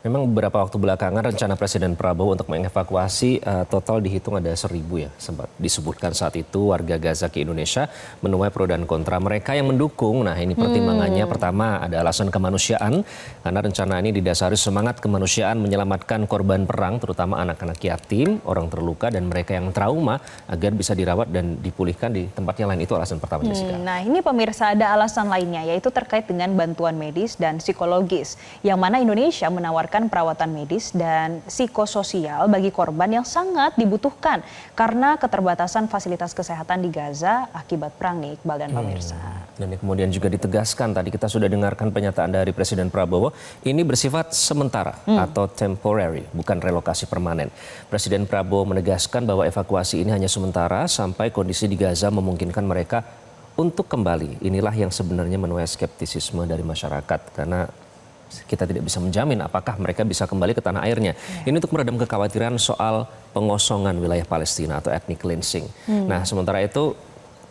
Memang beberapa waktu belakangan rencana Presiden Prabowo untuk mengevakuasi total dihitung ada 1.000 ya, sempat disebutkan saat itu warga Gaza ke Indonesia menuai pro dan kontra. Mereka yang mendukung, nah ini pertimbangannya pertama ada alasan kemanusiaan karena rencana ini didasari semangat kemanusiaan menyelamatkan korban perang terutama anak-anak yatim, orang terluka dan mereka yang trauma agar bisa dirawat dan dipulihkan di tempat yang lain. Itu alasan pertama, Jessica. Nah ini pemirsa ada alasan lainnya yaitu terkait dengan bantuan medis dan psikologis yang mana Indonesia menawarkan perawatan medis dan psikososial bagi korban yang sangat dibutuhkan karena keterbatasan fasilitas kesehatan di Gaza akibat perang nih Iqbal dan pemirsa. Dan kemudian juga ditegaskan tadi kita sudah dengarkan pernyataan dari Presiden Prabowo ini bersifat sementara atau temporary, bukan relokasi permanen. Presiden Prabowo menegaskan bahwa evakuasi ini hanya sementara sampai kondisi di Gaza memungkinkan mereka untuk kembali. Inilah yang sebenarnya menuai skeptisisme dari masyarakat karena kita tidak bisa menjamin apakah mereka bisa kembali ke tanah airnya. Ini untuk meredam kekhawatiran soal pengosongan wilayah Palestina atau ethnic cleansing. Nah, sementara itu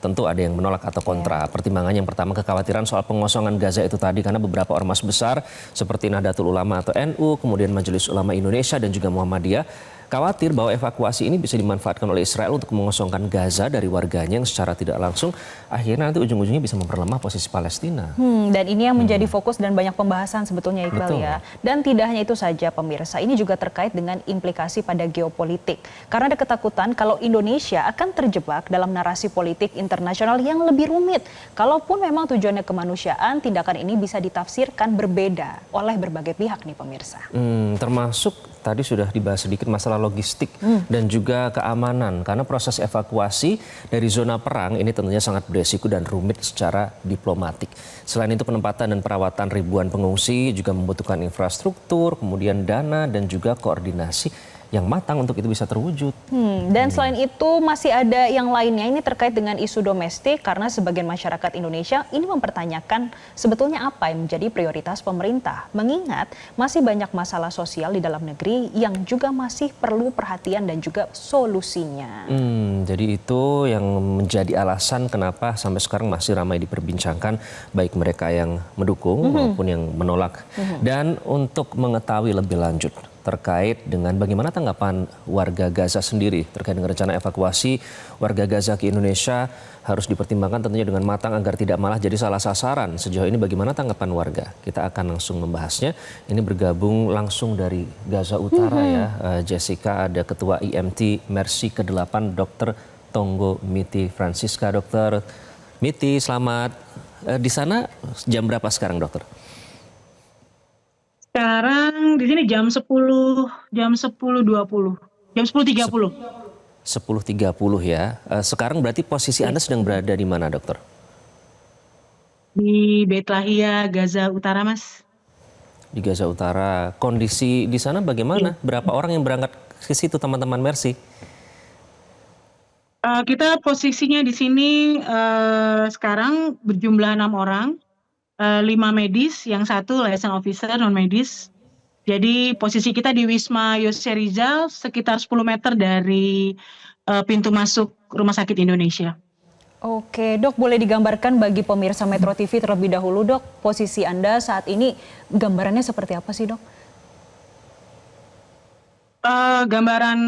tentu ada yang menolak atau kontra. Pertimbangan yang pertama kekhawatiran soal pengosongan Gaza itu tadi karena beberapa ormas besar seperti Nahdlatul Ulama atau NU, kemudian Majelis Ulama Indonesia dan juga Muhammadiyah khawatir bahwa evakuasi ini bisa dimanfaatkan oleh Israel untuk mengosongkan Gaza dari warganya yang secara tidak langsung akhirnya nanti ujung-ujungnya bisa memperlemah posisi Palestina. Dan ini yang menjadi fokus dan banyak pembahasan sebetulnya Iqbal ya. Dan tidak hanya itu saja pemirsa, ini juga terkait dengan implikasi pada geopolitik. Karena ada ketakutan kalau Indonesia akan terjebak dalam narasi politik internasional yang lebih rumit. Kalaupun memang tujuannya kemanusiaan, tindakan ini bisa ditafsirkan berbeda oleh berbagai pihak nih pemirsa. Termasuk tadi sudah dibahas sedikit masalah logistik dan juga keamanan karena proses evakuasi dari zona perang ini tentunya sangat beresiko dan rumit secara diplomatik. Selain itu penempatan dan perawatan ribuan pengungsi juga membutuhkan infrastruktur, kemudian dana dan juga koordinasi yang matang untuk itu bisa terwujud. Dan selain itu masih ada yang lainnya ini terkait dengan isu domestik karena sebagian masyarakat Indonesia ini mempertanyakan sebetulnya apa yang menjadi prioritas pemerintah. Mengingat masih banyak masalah sosial di dalam negeri yang juga masih perlu perhatian dan juga solusinya. Jadi itu yang menjadi alasan kenapa sampai sekarang masih ramai diperbincangkan baik mereka yang mendukung maupun yang menolak. Dan untuk mengetahui lebih lanjut terkait dengan bagaimana tanggapan warga Gaza sendiri terkait dengan rencana evakuasi warga Gaza ke Indonesia harus dipertimbangkan tentunya dengan matang agar tidak malah jadi salah sasaran. Sejauh ini bagaimana tanggapan warga? Kita akan langsung membahasnya. Ini bergabung langsung dari Gaza Utara ya, Jessica, ada Ketua IMT Mercy ke-8 Dr. Tonggo Miti Francisca. Dr. Miti, selamat. Di sana jam berapa sekarang, dokter? Sekarang di sini jam 10.20, jam 10.30 10.30 ya. Sekarang berarti posisi Anda sedang berada di mana, dokter? di Beit Lahia, Gaza Utara, Mas. Di Gaza Utara. Kondisi di sana bagaimana? Berapa orang yang berangkat ke situ, teman-teman Mercy? Kita posisinya di sini sekarang berjumlah 6 orang, 5 medis, yang 1 liaison officer non medis. Jadi posisi kita di Wisma Yose Rizal sekitar 10 meter dari pintu masuk Rumah Sakit Indonesia. Oke dok, boleh digambarkan bagi pemirsa Metro TV terlebih dahulu dok, posisi Anda saat ini gambarannya seperti apa sih dok? Gambaran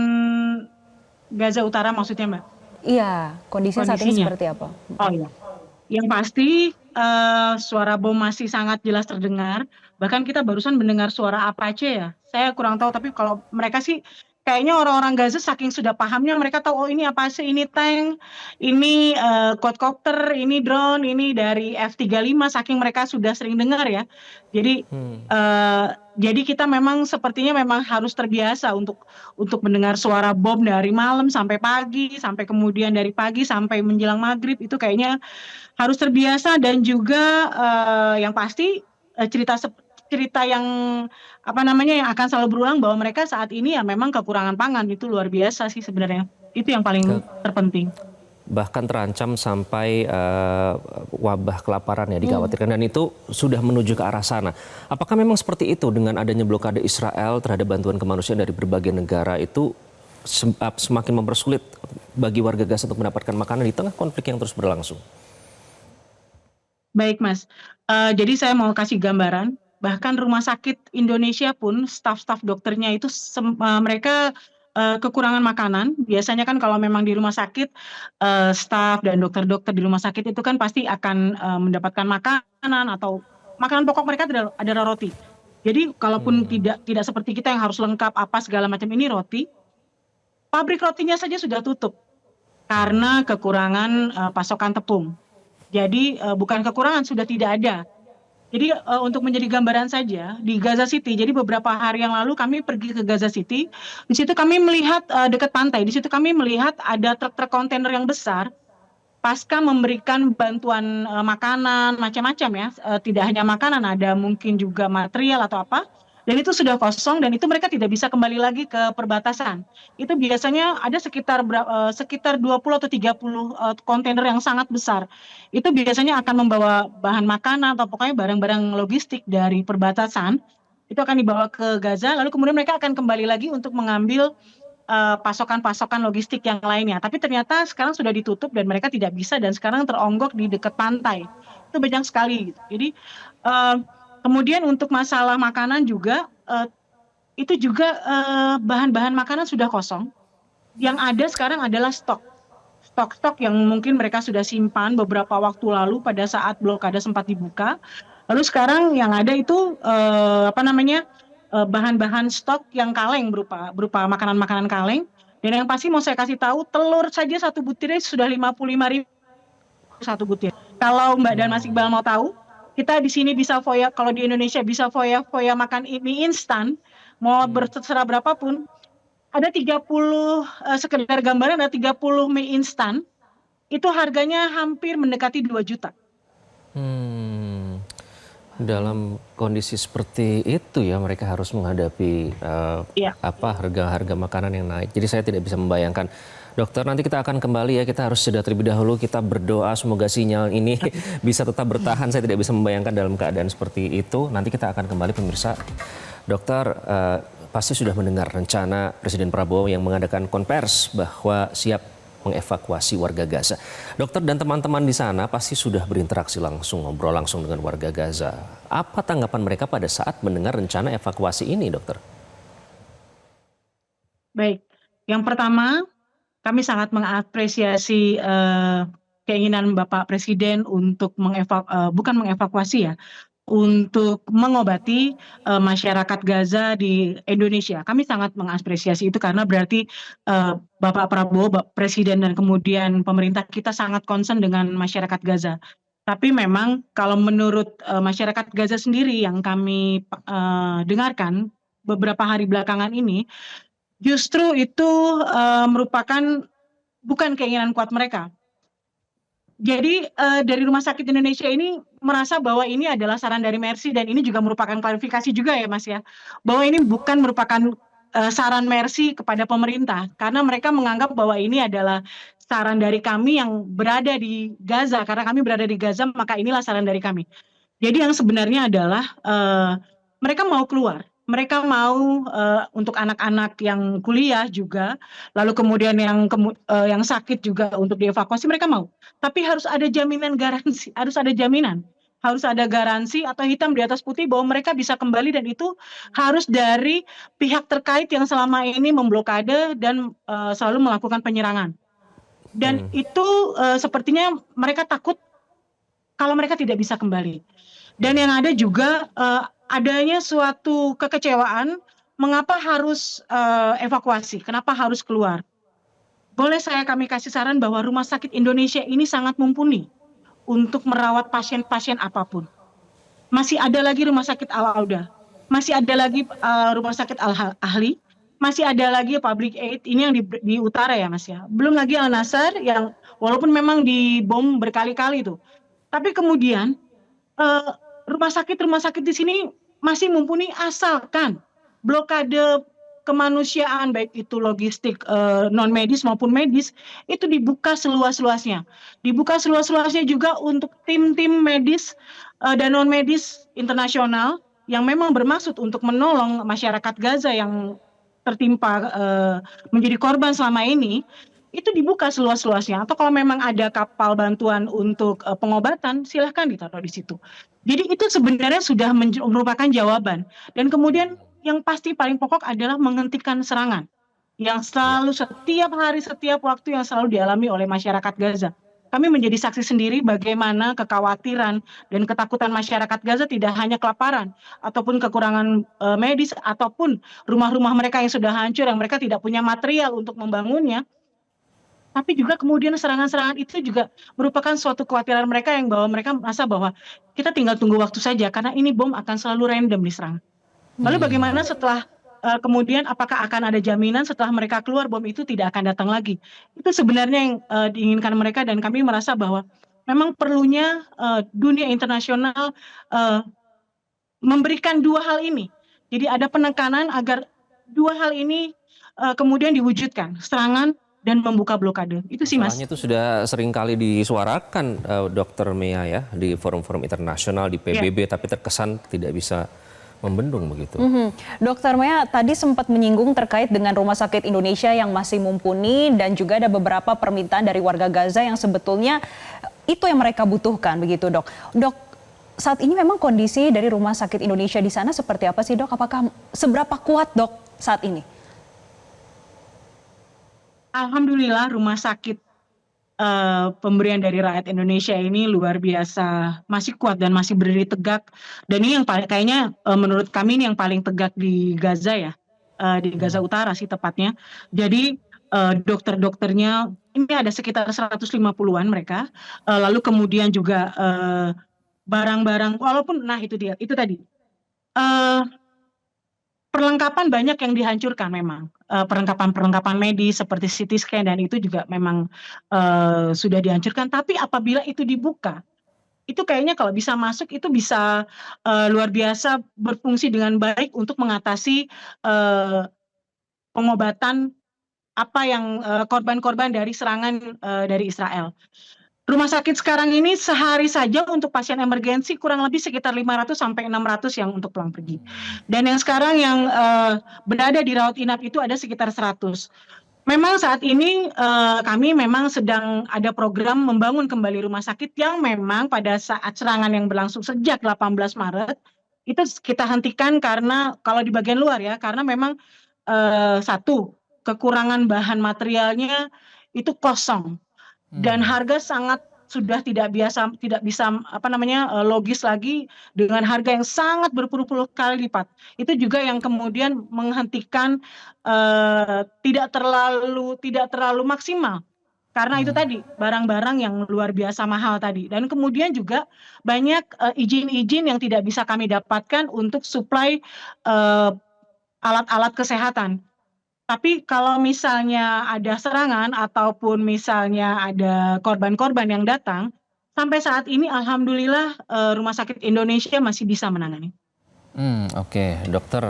Gaza Utara maksudnya Mbak? Iya, kondisinya saat ini seperti apa? Oh iya, yang pasti suara bom masih sangat jelas terdengar. Bahkan kita barusan mendengar suara Apache ya. Saya kurang tahu, tapi kalau mereka sih kayaknya orang-orang Gaza saking sudah pahamnya mereka tahu oh ini Apache, ini tank, ini quadcopter, ini drone, ini dari F-35 saking mereka sudah sering dengar ya. Jadi kita memang sepertinya memang harus terbiasa untuk mendengar suara bom dari malam sampai pagi, sampai kemudian dari pagi sampai menjelang maghrib itu kayaknya harus terbiasa. Dan juga yang pasti cerita yang yang akan selalu berulang bahwa mereka saat ini ya memang kekurangan pangan, itu luar biasa sih sebenarnya. Itu yang paling terpenting. Bahkan terancam sampai wabah kelaparan ya dikhawatirkan dan itu sudah menuju ke arah sana. Apakah memang seperti itu dengan adanya blokade Israel terhadap bantuan kemanusiaan dari berbagai negara itu semakin mempersulit bagi warga Gaza untuk mendapatkan makanan di tengah konflik yang terus berlangsung? Baik Mas, jadi saya mau kasih gambaran. Bahkan rumah sakit Indonesia pun staf-staf dokternya itu mereka kekurangan makanan. Biasanya kan kalau memang di rumah sakit staf dan dokter-dokter di rumah sakit itu kan pasti akan mendapatkan makanan atau makanan pokok mereka adalah roti. Jadi kalaupun tidak seperti kita yang harus lengkap apa segala macam, ini roti, pabrik rotinya saja sudah tutup karena kekurangan pasokan tepung. Jadi bukan kekurangan, sudah tidak ada. Jadi untuk menjadi gambaran saja di Gaza City, jadi beberapa hari yang lalu kami pergi ke Gaza City. Di situ kami melihat dekat pantai, di situ kami melihat ada truk-truk kontainer yang besar pasca memberikan bantuan makanan macam-macam ya. Tidak hanya makanan, ada mungkin juga material atau apa. Dan itu sudah kosong dan itu mereka tidak bisa kembali lagi ke perbatasan. Itu biasanya ada sekitar 20 atau 30 kontainer yang sangat besar. Itu biasanya akan membawa bahan makanan atau pokoknya barang-barang logistik dari perbatasan. Itu akan dibawa ke Gaza, lalu kemudian mereka akan kembali lagi untuk mengambil pasokan-pasokan logistik yang lainnya. Tapi ternyata sekarang sudah ditutup dan mereka tidak bisa dan sekarang teronggok di dekat pantai. Itu banyak sekali. Gitu. Jadi kemudian untuk masalah makanan juga, itu juga bahan-bahan makanan sudah kosong. Yang ada sekarang adalah stok-stok yang mungkin mereka sudah simpan beberapa waktu lalu pada saat blokade sempat dibuka. Lalu sekarang yang ada itu bahan-bahan stok yang kaleng berupa makanan-makanan kaleng. Dan yang pasti mau saya kasih tahu, telur saja satu butirnya sudah 55.000 satu butir. Kalau Mbak dan Mas Iqbal mau tahu, kita di sini bisa foya, kalau di Indonesia bisa foya makan mie instan, mau berserah berapapun, ada 30, sekedar gambaran ada 30 mie instan, itu harganya hampir mendekati 2 juta. Dalam kondisi seperti itu ya mereka harus menghadapi harga-harga makanan yang naik. Jadi saya tidak bisa membayangkan. Dokter, nanti kita akan kembali ya, kita harus jeda terlebih dahulu, kita berdoa semoga sinyal ini bisa tetap bertahan. Saya tidak bisa membayangkan dalam keadaan seperti itu. Nanti kita akan kembali pemirsa. Dokter, pasti sudah mendengar rencana Presiden Prabowo yang mengadakan konvers bahwa siap mengevakuasi warga Gaza. Dokter dan teman-teman di sana pasti sudah berinteraksi langsung, ngobrol langsung dengan warga Gaza. Apa tanggapan mereka pada saat mendengar rencana evakuasi ini, dokter? Baik, yang pertama kami sangat mengapresiasi keinginan Bapak Presiden untuk bukan mengevakuasi ya, untuk mengobati masyarakat Gaza di Indonesia. Kami sangat mengapresiasi itu karena berarti Bapak Prabowo, Bapak Presiden dan kemudian pemerintah kita sangat concern dengan masyarakat Gaza. Tapi memang kalau menurut masyarakat Gaza sendiri yang kami dengarkan beberapa hari belakangan ini, justru itu merupakan bukan keinginan kuat mereka. Jadi dari Rumah Sakit Indonesia ini merasa bahwa ini adalah saran dari Mercy dan ini juga merupakan klarifikasi juga ya Mas ya, bahwa ini bukan merupakan saran Mercy kepada pemerintah karena mereka menganggap bahwa ini adalah saran dari kami yang berada di Gaza, karena kami berada di Gaza maka inilah saran dari kami. Jadi yang sebenarnya adalah mereka mau keluar. Mereka mau untuk anak-anak yang kuliah juga, lalu kemudian yang sakit juga untuk dievakuasi, mereka mau. Tapi harus ada jaminan garansi, harus ada jaminan. Harus ada garansi atau hitam di atas putih bahwa mereka bisa kembali dan itu harus dari pihak terkait yang selama ini memblokade dan selalu melakukan penyerangan. Dan itu sepertinya mereka takut kalau mereka tidak bisa kembali. Dan yang ada juga adanya suatu kekecewaan mengapa harus evakuasi, kenapa harus keluar. Boleh kami kasih saran bahwa Rumah Sakit Indonesia ini sangat mumpuni untuk merawat pasien-pasien apapun. Masih ada lagi Rumah Sakit Al-Auda, masih ada lagi Rumah Sakit Al-Ahli, masih ada lagi Public Aid, ini yang di utara ya Mas ya. Belum lagi Al-Nasar yang walaupun memang dibom berkali-kali itu. Tapi kemudian rumah sakit di sini masih mumpuni asalkan blokade kemanusiaan baik itu logistik non medis maupun medis itu dibuka seluas-luasnya. Dibuka seluas-luasnya juga untuk tim-tim medis dan non medis internasional yang memang bermaksud untuk menolong masyarakat Gaza yang tertimpa menjadi korban selama ini. itu dibuka seluas-luasnya. Atau kalau memang ada kapal bantuan untuk pengobatan, silahkan ditaruh di situ. Jadi itu sebenarnya sudah merupakan jawaban. Dan kemudian yang pasti paling pokok adalah menghentikan serangan yang Ya. selalu setiap hari, setiap waktu yang selalu dialami oleh masyarakat Gaza. Kami menjadi saksi sendiri bagaimana kekhawatiran dan ketakutan masyarakat Gaza tidak hanya kelaparan ataupun kekurangan medis ataupun rumah-rumah mereka yang sudah hancur yang mereka tidak punya material untuk membangunnya, tapi juga kemudian serangan-serangan itu juga merupakan suatu kekhawatiran mereka yang bahwa mereka merasa bahwa kita tinggal tunggu waktu saja karena ini bom akan selalu random diserang. Lalu bagaimana setelah kemudian apakah akan ada jaminan setelah mereka keluar bom itu tidak akan datang lagi? Itu sebenarnya yang diinginkan mereka dan kami merasa bahwa memang perlunya dunia internasional eh, memberikan dua hal ini. Jadi ada penekanan agar dua hal ini kemudian diwujudkan, serangan dan membuka blokade. Itu sih Mas. Masalahnya itu sudah sering kali disuarakan Dokter Mea ya di forum-forum internasional di Ya. PBB, tapi terkesan tidak bisa membendung begitu. Dokter Mea tadi sempat menyinggung terkait dengan Rumah Sakit Indonesia yang masih mumpuni dan juga ada beberapa permintaan dari warga Gaza yang sebetulnya itu yang mereka butuhkan begitu dok. Dok, saat ini memang kondisi dari Rumah Sakit Indonesia di sana seperti apa sih dok? Apakah seberapa kuat dok saat ini? Alhamdulillah rumah sakit pemberian dari rakyat Indonesia ini luar biasa, masih kuat dan masih berdiri tegak. Dan ini yang kayaknya menurut kami ini yang paling tegak di Gaza ya, di Gaza Utara sih tepatnya. Jadi dokter-dokternya ini ada sekitar 150-an mereka. Lalu kemudian juga barang-barang, walaupun nah itu dia, itu tadi. Eh, Perlengkapan banyak yang dihancurkan memang. Perlengkapan-perlengkapan medis seperti CT scan dan itu juga memang sudah dihancurkan. Tapi apabila itu dibuka, itu kayaknya kalau bisa masuk itu bisa luar biasa berfungsi dengan baik untuk mengatasi pengobatan apa yang korban-korban dari serangan dari Israel. Rumah sakit sekarang ini sehari saja untuk pasien emergensi kurang lebih sekitar 500 sampai 600 yang untuk pulang pergi. Dan yang sekarang yang berada di rawat inap itu ada sekitar 100. Memang saat ini kami memang sedang ada program membangun kembali rumah sakit yang memang pada saat serangan yang berlangsung sejak 18 Maret itu kita hentikan karena kalau di bagian luar ya, karena memang satu, kekurangan bahan materialnya itu kosong dan harga sangat sudah tidak bisa apa namanya logis lagi dengan harga yang sangat berpuluh-puluh kali lipat. Itu juga yang kemudian menghentikan tidak terlalu maksimal karena itu tadi barang-barang yang luar biasa mahal tadi dan kemudian juga banyak izin-izin yang tidak bisa kami dapatkan untuk suplai alat-alat kesehatan. Tapi kalau misalnya ada serangan ataupun misalnya ada korban-korban yang datang, sampai saat ini alhamdulillah Rumah Sakit Indonesia masih bisa menangani. Oke, dokter,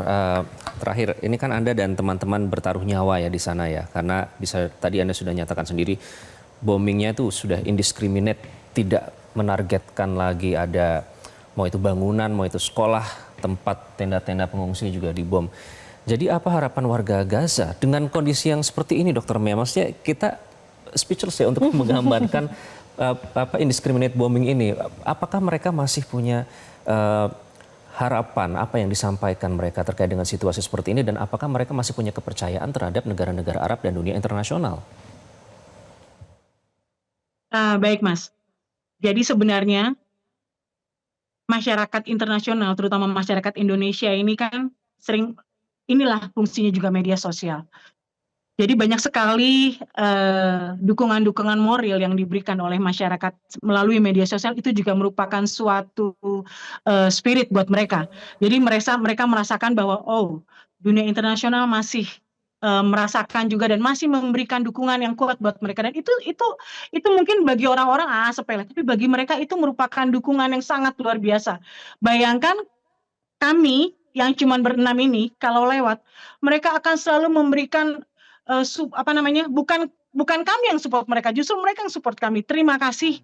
terakhir ini kan Anda dan teman-teman bertaruh nyawa ya di sana ya, karena bisa tadi Anda sudah nyatakan sendiri bombingnya itu sudah indiscriminate, tidak menargetkan lagi ada mau itu bangunan, mau itu sekolah, tempat tenda-tenda pengungsi juga dibom. Jadi apa harapan warga Gaza dengan kondisi yang seperti ini, Dokter Mea? Maksudnya kita speechless ya untuk menggambarkan apa indiscriminate bombing ini. Apakah mereka masih punya harapan apa yang disampaikan mereka terkait dengan situasi seperti ini dan apakah mereka masih punya kepercayaan terhadap negara-negara Arab dan dunia internasional? Baik Mas, jadi sebenarnya masyarakat internasional, terutama masyarakat Indonesia ini kan sering inilah fungsinya juga media sosial. Jadi banyak sekali dukungan-dukungan moral yang diberikan oleh masyarakat melalui media sosial itu juga merupakan suatu spirit buat mereka. Jadi mereka merasakan bahwa oh dunia internasional masih merasakan juga dan masih memberikan dukungan yang kuat buat mereka dan itu mungkin bagi orang-orang sepele, tapi bagi mereka itu merupakan dukungan yang sangat luar biasa. Bayangkan kami yang cuma berenam ini kalau lewat mereka akan selalu memberikan bukan kami yang support mereka, justru mereka yang support kami. Terima kasih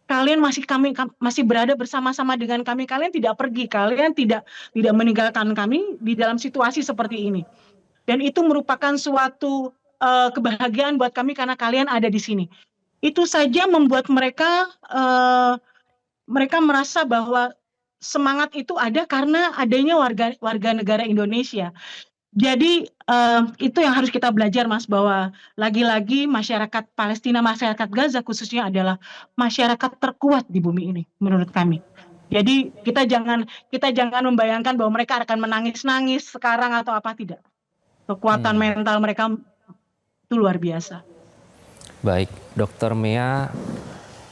kalian masih berada bersama-sama dengan kami, kalian tidak pergi, kalian tidak meninggalkan kami di dalam situasi seperti ini. Dan itu merupakan suatu kebahagiaan buat kami karena kalian ada di sini. Itu saja membuat mereka merasa bahwa semangat itu ada karena adanya warga negara Indonesia. Jadi itu yang harus kita belajar, Mas, bahwa lagi-lagi masyarakat Palestina, masyarakat Gaza khususnya adalah masyarakat terkuat di bumi ini menurut kami. Jadi kita jangan membayangkan bahwa mereka akan menangis-nangis sekarang atau apa, tidak. Kekuatan mental mereka itu luar biasa. Baik, Dokter Mea,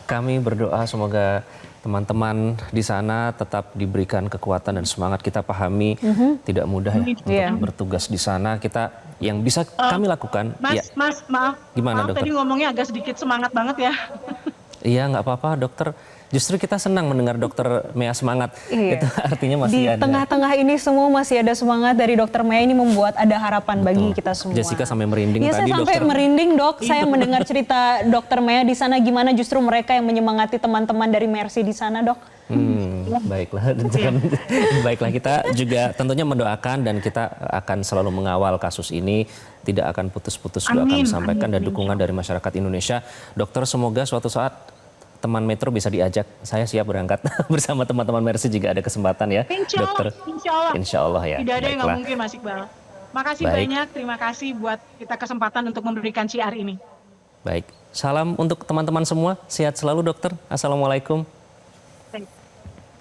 kami berdoa semoga teman-teman di sana tetap diberikan kekuatan dan semangat. Kita pahami tidak mudah ya untuk bertugas di sana. Kita yang bisa kami lakukan. Mas, maaf. Gimana, maaf Dokter? Tadi ngomongnya agak sedikit semangat banget ya. Iya, nggak apa-apa, Dokter. Justru kita senang mendengar Dokter Mea semangat. Iya. Itu artinya masih Di ada. tengah-tengah ini semua masih ada semangat dari Dokter Mea, ini membuat ada harapan bagi kita semua. Jessica sampai merinding Iya, tadi, saya sampai Dokter. merinding, Dok. Saya mendengar cerita Dokter Mea di sana, gimana justru mereka yang menyemangati teman-teman dari Mercy di sana, Dok. Baiklah, baiklah, kita juga tentunya mendoakan dan kita akan selalu mengawal kasus ini, tidak akan putus-putus doa kami sampaikan dan dukungan dari masyarakat Indonesia. Dokter, semoga suatu saat teman Metro bisa diajak, saya siap berangkat bersama teman-teman Mercy jika ada kesempatan ya, Dokter. Insya Allah ya. Tidak ada yang nggak Baiklah. mungkin, Mas Iqbal. Makasih Baik. banyak, terima kasih buat kita kesempatan untuk memberikan siar ini. Baik, salam untuk teman-teman semua, sehat selalu Dokter. Assalamualaikum.